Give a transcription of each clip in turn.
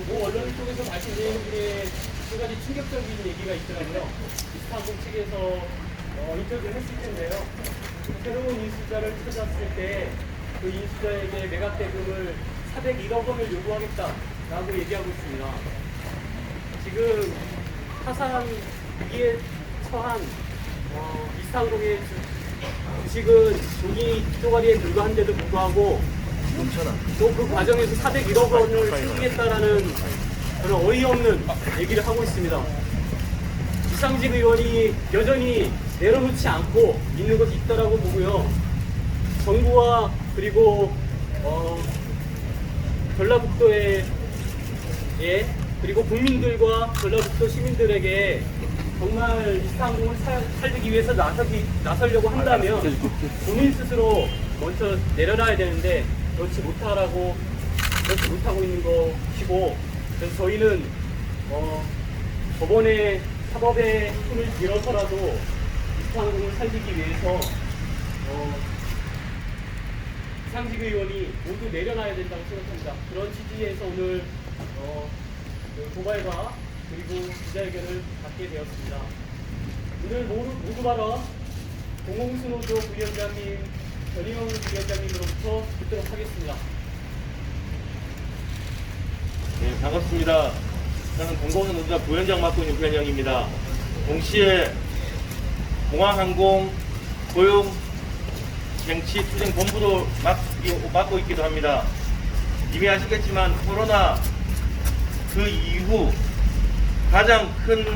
모 언론 쪽에서 말씀드린 게 한 가지 충격적인 얘기가 있더라고요. 이스탄불 측에서 인터뷰를 했을 텐데요. 새로운 인수자를 찾았을 때 그 인수자에게 매각대금을 401억 원을 요구하겠다라고 얘기하고 있습니다. 지금 파산 위기에 처한 이스탄공의 주식은 종이 쪼가리에 불과한데도 불구하고 또 그 과정에서 401억 원을 챙기겠다라는 그런 어이없는 얘기를 하고 있습니다. 이상직 의원이 여전히 내려놓지 않고 있는 것이 있다라고 보고요. 정부와 그리고 전라북도의 그리고 국민들과 전라북도 시민들에게 정말 이스탄공을 살리기 위해서 나서려고 한다면 본인 스스로 먼저 내려놔야 되는데 그렇지 못하고 있는 것이고, 그래서 저희는 법원의 사법의 힘을 빌어서라도 이스탄공을 살리기 위해서 이상직 의원이 모두 내려놔야 된다고 생각합니다. 그런 취지에서 오늘 도발과 그리고 기자회견을 갖게 되었습니다. 오늘 모두 발언 공공수노조 부위원장님, 전희영 부위원장님으로부터 듣도록 하겠습니다. 네, 반갑습니다. 저는 공공노조자 부위원장 맡고 있는 변영입니다. 동시에 공항항공 고용 쟁취 투쟁 본부도 맡고 있기도 합니다. 이미 아시겠지만 코로나 그 이후 가장 큰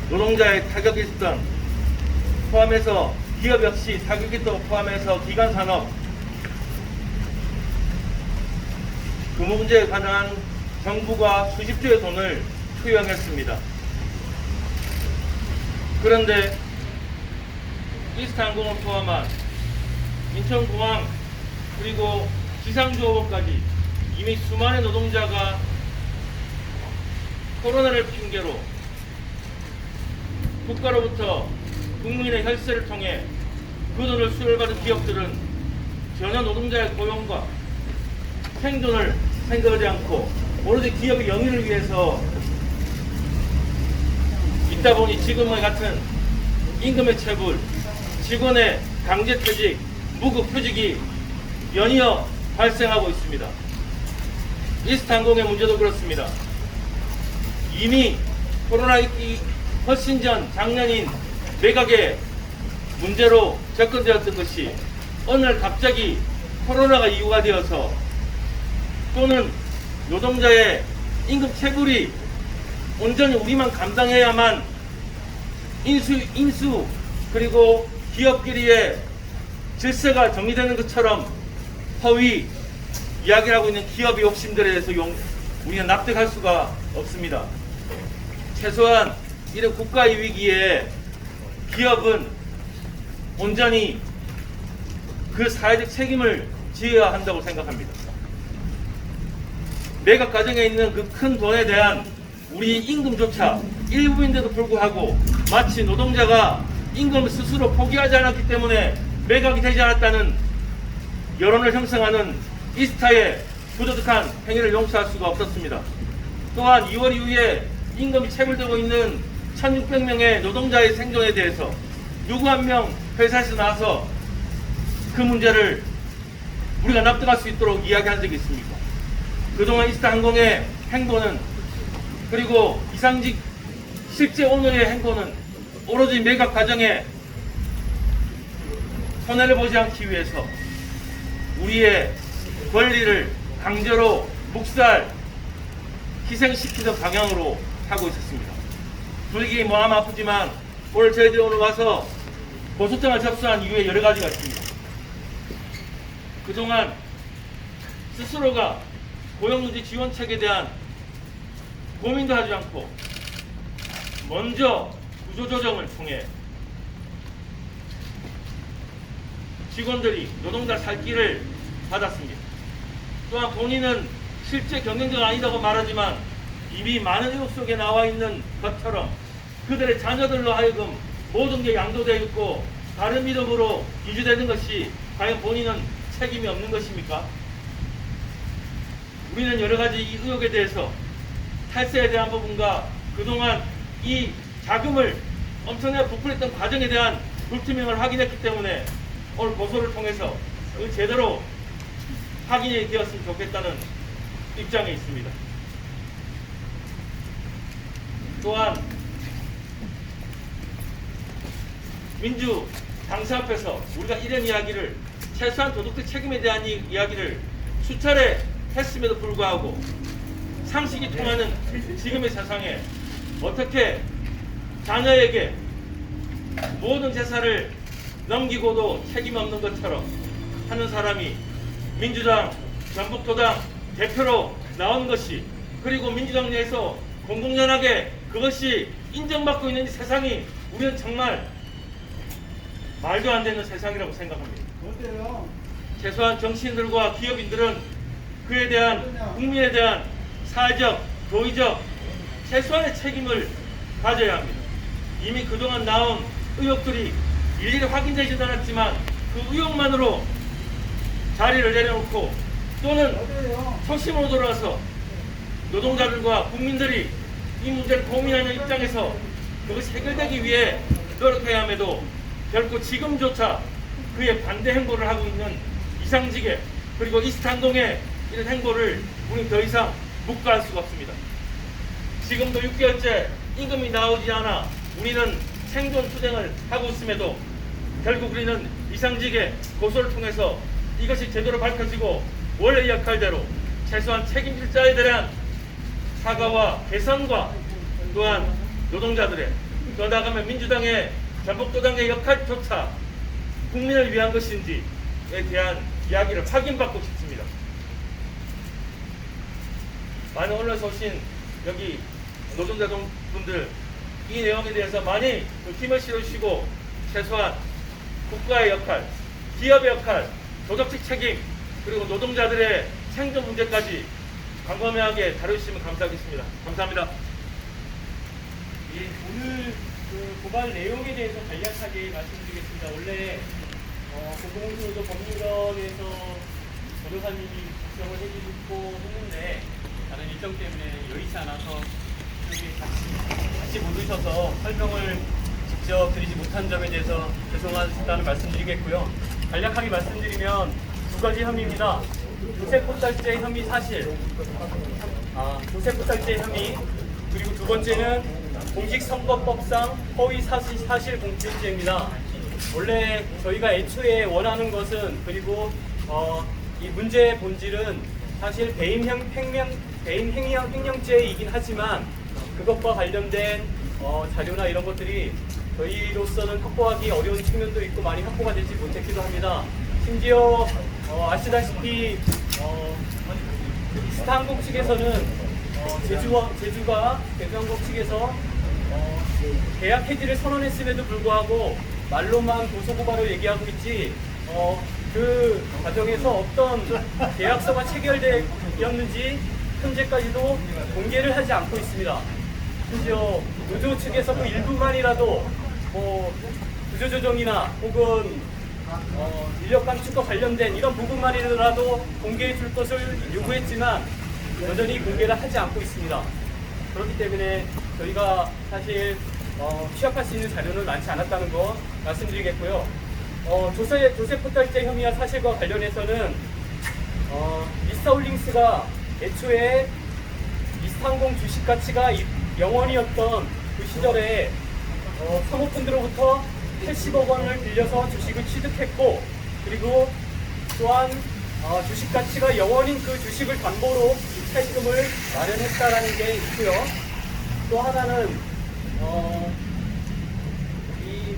노동자의 타격이 있었던, 포함해서 기업 역시 타격이 또 포함해서 기관산업, 그 문제에 관한 정부가 수십조의 돈을 투영했습니다. 그런데 이스탄항공을 포함한 인천공항 그리고 기상조업원까지 이미 수많은 노동자가 코로나를 핑계로 국가로부터 국민의 혈세를 통해 그 돈을 수혈받은 기업들은 전혀 노동자의 고용과 생존을 생각하지 않고 오로지 기업의 영위를 위해서 있다 보니 지금과 같은 임금의 체불, 직원의 강제퇴직, 무급휴직이 연이어 발생하고 있습니다. 이스탄공의 문제도 그렇습니다. 이미 코로나 있기 훨씬 전 작년인 매각의 문제로 접근되었던 것이 어느 날 갑자기 코로나가 이유가 되어서, 또는 노동자의 임금 체불이 온전히 우리만 감당해야만 인수 그리고 기업끼리의 질서가 정리되는 것처럼 허위 이야기를 하고 있는 기업의 욕심들에 대해서 우리는 납득할 수가 없습니다. 최소한 이런 국가의 위기에 기업은 온전히 그 사회적 책임을 지어야 한다고 생각합니다. 매각 과정에 있는 그 큰 돈에 대한 우리 임금조차 일부인데도 불구하고 마치 노동자가 임금을 스스로 포기하지 않았기 때문에 매각이 되지 않았다는 여론을 형성하는 이스타의 부도덕한 행위를 용서할 수가 없었습니다. 또한 2월 이후에 임금이 체불되고 있는 1600명의 노동자의 생존에 대해서 누구 한 명 회사에서 나와서 그 문제를 우리가 납득할 수 있도록 이야기한 적이 있습니까? 그동안 이스타항공의 행보는, 그리고 이상직 실제 오늘의 행보는 오로지 매각 과정에 손해를 보지 않기 위해서 우리의 권리를 강제로 묵살, 희생시키는 방향으로 하고 있었습니다. 불기 마음 아프지만 오늘 저희들이 오늘 와서 고소장을 접수한 이유에 여러 가지가 있습니다. 그동안 스스로가 고용노조 지원책에 대한 고민도 하지 않고 먼저 구조조정을 통해 직원들이 노동자 살 길을 받았습니다. 또한 본인은 실제 경쟁자가 아니다고 말하지만 이미 많은 의혹 속에 나와 있는 것처럼 그들의 자녀들로 하여금 모든 게 양도되어 있고 다른 믿음으로 유지되는 것이 과연 본인은 책임이 없는 것입니까? 우리는 여러 가지 이 의혹에 대해서 탈세에 대한 부분과 그동안 이 자금을 엄청나게 부풀렸던 과정에 대한 불투명을 확인했기 때문에 오늘 고소를 통해서 그 제대로 확인이 되었으면 좋겠다는 입장에 있습니다. 또한 민주 당사 앞에서 우리가 이런 이야기를 최소한 도덕적 책임에 대한 이야기를 수차례 했음에도 불구하고 상식이 통하는 지금의 세상에 어떻게 자녀에게 모든 재산을 넘기고도 책임 없는 것처럼 하는 사람이 민주당, 전북도당 대표로 나온 것이, 그리고 민주당 내에서 공공연하게 그것이 인정받고 있는 이 세상이 우리는 정말 말도 안 되는 세상이라고 생각합니다. 어때요? 최소한 정치인들과 기업인들은 그에 대한 국민에 대한 사회적, 도의적 최소한의 책임을 가져야 합니다. 이미 그동안 나온 의혹들이 일일이 확인되지도 않았지만 그 의혹만으로 자리를 내려놓고 또는 어때요? 초심으로 돌아와서 노동자들과 국민들이 이 문제를 고민하는 입장에서 그것이 해결되기 위해 노력해야 함에도 결코 지금조차 그의 반대 행보를 하고 있는 이상직의 그리고 이스탄동의 이런 행보를 우리는 더 이상 묵과할 수가 없습니다. 지금도 6개월째 임금이 나오지 않아 우리는 생존 투쟁을 하고 있음에도 결국 우리는 이상직의 고소를 통해서 이것이 제대로 밝혀지고 원래 역할대로 최소한 책임질 자에 대한 사과와 개선과 또한 노동자들의, 더 나아가면 민주당의 전북도당의 역할조차 국민을 위한 것인지에 대한 이야기를 확인받고 싶습니다. 많은 언론에서 오신 여기 노동자분들 이 내용에 대해서 많이 힘을 실어주시고 최소한 국가의 역할, 기업의 역할, 도덕적 책임, 그리고 노동자들의 생존 문제까지 광범위하게 다루시면 감사하겠습니다. 감사합니다. 예, 오늘 그 고발 내용에 대해서 간략하게 말씀드리겠습니다. 원래 공공노조 법률원에서 변호사님이 작성을 해주시고 했는데 다른 일정 때문에 여의치 않아서 같이 못 오셔서 설명을 직접 드리지 못한 점에 대해서 죄송하다는 말씀드리겠고요. 간략하게 말씀드리면 두 가지 혐의입니다. 조세포탈죄 혐의 사실, 조세포탈죄 혐의, 그리고 두 번째는 공직선거법상 허위 사실 공표죄입니다. 원래 저희가 애초에 원하는 것은, 그리고 이 문제의 본질은 사실 배임행위형죄이긴 하지만 그것과 관련된 자료나 이런 것들이 저희로서는 확보하기 어려운 측면도 있고 많이 확보가 되지 못했기도 합니다. 심지어 아시다시피 스타항공 측에서는 제주항공 측에서 계약 해지를 선언했음에도 불구하고 말로만 고소고발을 얘기하고 있지 그 과정에서 어떤 계약서가 체결되었는지 현재까지도 공개를 하지 않고 있습니다. 심지어 노조 측에서 그 일부만이라도 구조조정이나 혹은 인력 감축과 관련된 이런 부분만이라도 공개해 줄 것을 요구했지만 여전히 공개를 하지 않고 있습니다. 그렇기 때문에 저희가 사실 취합할 수 있는 자료는 많지 않았다는 거 말씀드리겠고요. 조세포탈죄 혐의와 사실과 관련해서는 이스타홀딩스가 애초에 이스타항공 주식 가치가 0원이었던 그 시절에 사모펀드로부터 80억 원을 빌려서 주식을 취득했고, 그리고 또한 주식 가치가 0원인 그 주식을 담보로 입찰금을 마련했다라는 게 있고요. 또 하나는 이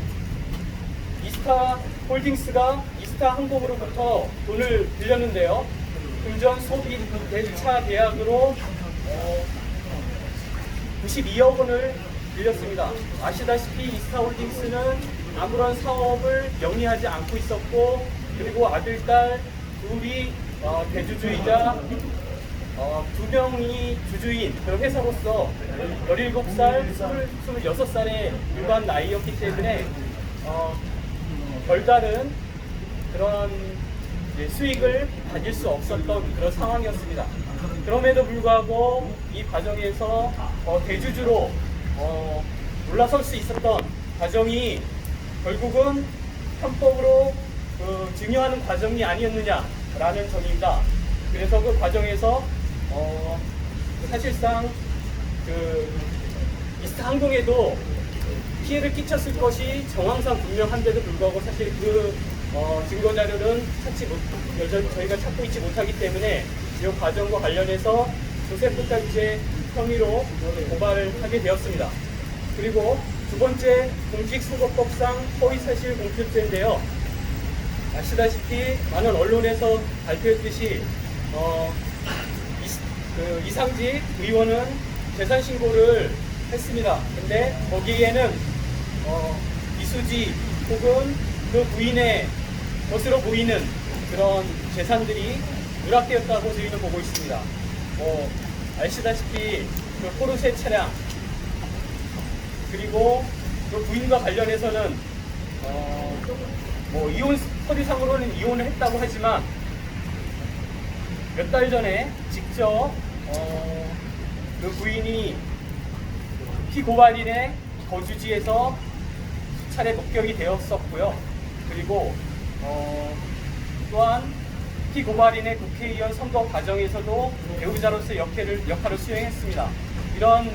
이스타홀딩스가 이스타항공으로부터 돈을 빌렸는데요. 금전 소비 대차 계약으로 92억 원을 빌렸습니다. 아시다시피 이스타홀딩스는 아무런 사업을 영위하지 않고 있었고, 그리고 아들, 딸 둘이 대주주이자 2명이 주주인 그런 회사로서 17살, 26살의 일반 나이였기 때문에 별다른 그런 수익을 가질 수 없었던 그런 상황이었습니다. 그럼에도 불구하고 이 과정에서 대주주로 올라설 수 있었던 과정이 결국은 편법으로 증여하는 과정이 아니었느냐라는 점입니다. 그래서 그 과정에서 사실상 이스타항공에도 피해를 끼쳤을 것이 정황상 분명한데도 불구하고 사실 증거 자료는 여전히 저희가 찾고 있지 못하기 때문에 이 과정과 관련해서 조세포탈죄 혐의로 고발을 하게 되었습니다. 그리고 두 번째 공직선거법상 허위사실 공표죄인데요. 아시다시피 많은 언론에서 발표했듯이 이상직 의원은 재산 신고를 했습니다. 근데 거기에는 이수지 혹은 그 부인의 것으로 보이는 그런 재산들이 누락되었다고 저희는 보고 있습니다. 아시다시피 그 포르쉐 차량 그리고 그 부인과 관련해서는 이혼 서류상으로는 이혼을 했다고 하지만 몇 달 전에 직접 그 부인이 피고발인의 거주지에서 수차례 목격이 되었었고요. 그리고 또한 피고발인의 국회의원 선거 과정에서도 배우자로서 역할을 수행했습니다. 이런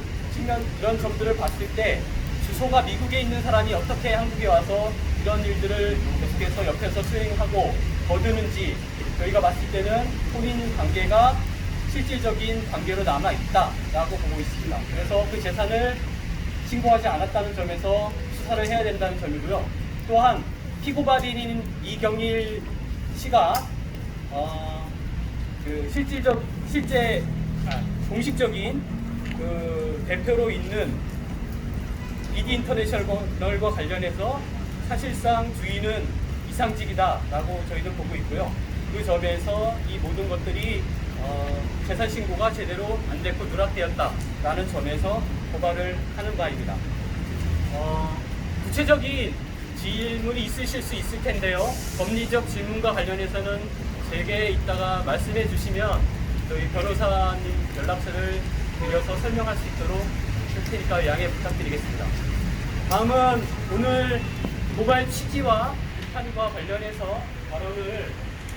점들을 봤을 때 주소가 미국에 있는 사람이 어떻게 한국에 와서 이런 일들을 계속해서 옆에서 수행하고 거두는지 저희가 봤을 때는 혼인 관계가 실질적인 관계로 남아 있다라고 보고 있습니다. 그래서 그 재산을 신고하지 않았다는 점에서 수사를 해야 된다는 점이고요. 또한 피고발인인 이경일 씨가 공식적인 그 대표로 있는 BD 인터내셔널과 관련해서 사실상 주인은 이상직이다라고 저희는 보고 있고요. 그 점에서 이 모든 것들이 재산 신고가 제대로 안 됐고 누락되었다라는 점에서 고발을 하는 바입니다. 구체적인 질문이 있으실 수 있을 텐데요. 법리적 질문과 관련해서는 제게 이따가 말씀해 주시면 저희 변호사님 연락처를 드려서 설명할 수 있도록 할 테니까 양해 부탁드리겠습니다. 다음은 오늘 고발 취지와 비판과 관련해서 발언을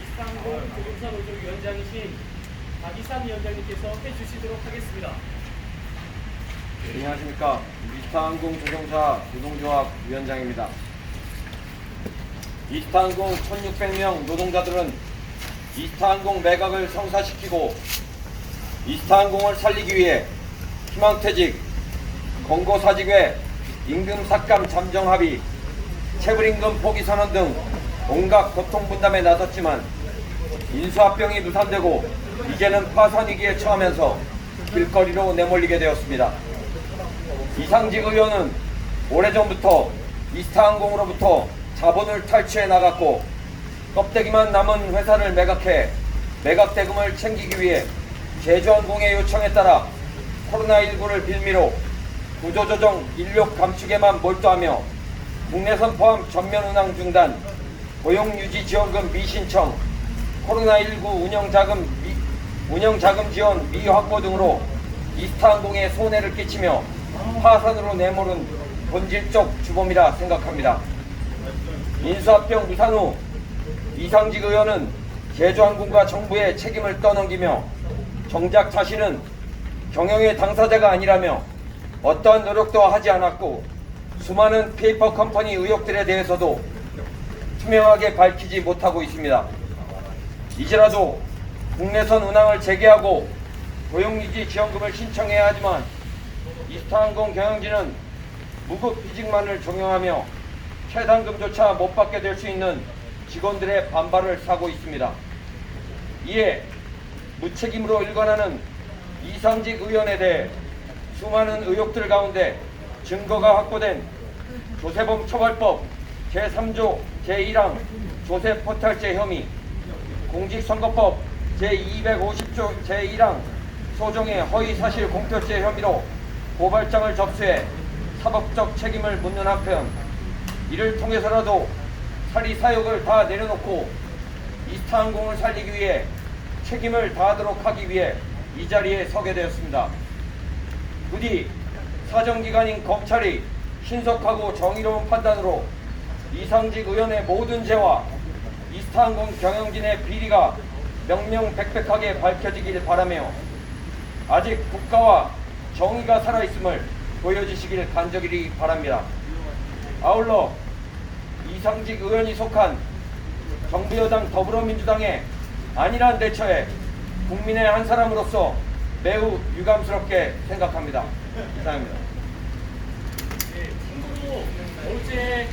이스타항공 조종사 노조 위원장이신 박이산 위원장님께서 해주시도록 하겠습니다. 안녕하십니까. 이스타항공 조종사 노동조합 위원장입니다. 이스타항공 1600명 노동자들은 이스타항공 매각을 성사시키고 이스타항공을 살리기 위해 희망퇴직, 권고사직외, 임금 삭감 잠정 합의, 체불임금 포기 선언 등 온갖 고통분담에 나섰지만 인수합병이 무산되고 이제는 파산 위기에 처하면서 길거리로 내몰리게 되었습니다. 이상직 의원은 오래전부터 이스타항공으로부터 자본을 탈취해 나갔고 껍데기만 남은 회사를 매각해 매각 대금을 챙기기 위해 제주항공의 요청에 따라 코로나19를 빌미로 구조조정 인력 감축에만 몰두하며 국내선 포함 전면 운항 중단, 고용유지 지원금 미신청, 코로나19 운영자금 지원 미확보 등으로 이스타항공에 손해를 끼치며 파산으로 내몰은 본질적 주범이라 생각합니다. 인수합병 무산 후 이상직 의원은 제주항공과 정부의 책임을 떠넘기며 정작 자신은 경영의 당사자가 아니라며 어떠한 노력도 하지 않았고 수많은 페이퍼 컴퍼니 의혹들에 대해서도 투명하게 밝히지 못하고 있습니다. 이제라도 국내선 운항을 재개하고 고용유지 지원금을 신청해야 하지만 이스타항공 경영진은 무급휴직만을 종용하며 최단금조차 못 받게 될 수 있는 직원들의 반발을 사고 있습니다. 이에 무책임으로 일관하는 이상직 의원에 대해 수많은 의혹들 가운데 증거가 확보된 조세범 처벌법 제3조 제1항 조세포탈죄 혐의, 공직선거법 제250조 제1항 소정의 허위사실 공표죄 혐의로 고발장을 접수해 사법적 책임을 묻는 한편 이를 통해서라도 사리 사욕을 다 내려놓고 이스타항공을 살리기 위해 책임을 다하도록 하기 위해 이 자리에 서게 되었습니다. 부디 사정기관인 검찰이 신속하고 정의로운 판단으로 이상직 의원의 모든 죄와 이스타항공 경영진의 비리가 명명백백하게 밝혀지길 바라며 아직 국가와 정의가 살아있음을 보여주시길 간절히 바랍니다. 아울러 이상직 의원이 속한 정부여당 더불어민주당의 안일한 대처에 국민의 한 사람으로서 매우 유감스럽게 생각합니다. 이상입니다. 참고로 어제